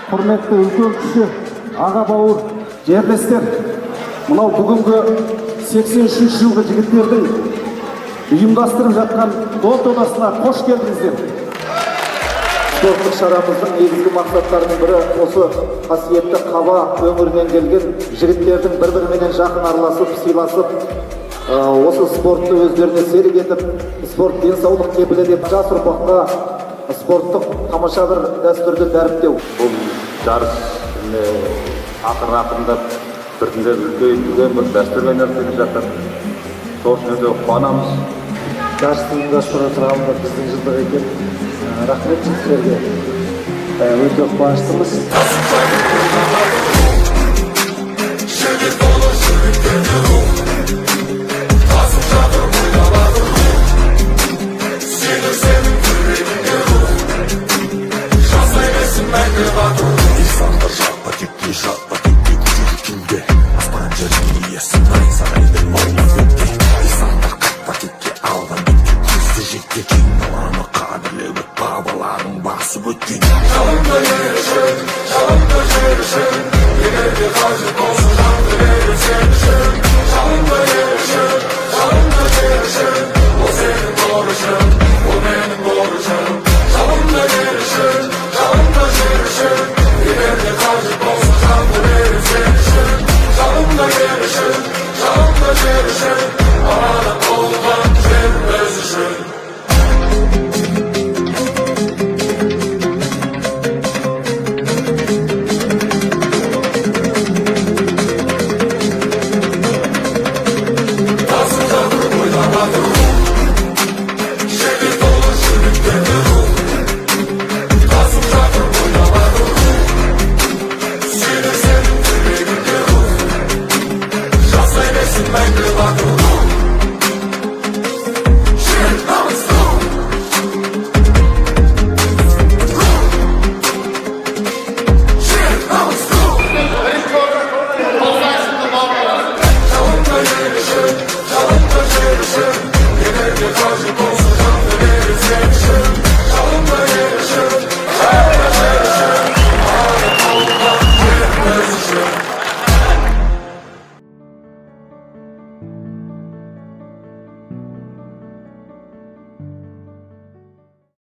құрметті үлкен кіші аға бауыр жерлестер, мынау бүгінгі 83 жылғы жігіттердің ұйымдастырып жатқан додасына қош келдіңіздер. Спорттық шарамыздың негізгі мақсаттарының бірі осы қасиетті Қаба өңірінен келген жігіттердің бір-бірімен жақын араласып, сыйласып, осы спортты өздеріне серік етіп, спорт денсаулық кепілі деп жас ұрпаққа спорттық тамаша бір дәстүрді дәріптеу. Бұл жарыс ақырындап біртіндеп үлкен бір дәстүрге айналып жатыр. Сол үшін өте қуанамыз. Жарысты ұйымдастырып отырған біздің жылдық екен. Рахмет жігіттерге. Өте қуаныштымыз. İnsanlar şappa tepki kucuk içinde Aspancının iyesi saraydım olmaz etti İnsanlar kappa tepki aldan bitti Kızdı jekti king Alana kadırlı ve babaların bası bütün Çalımda yarışın Yenerli hacı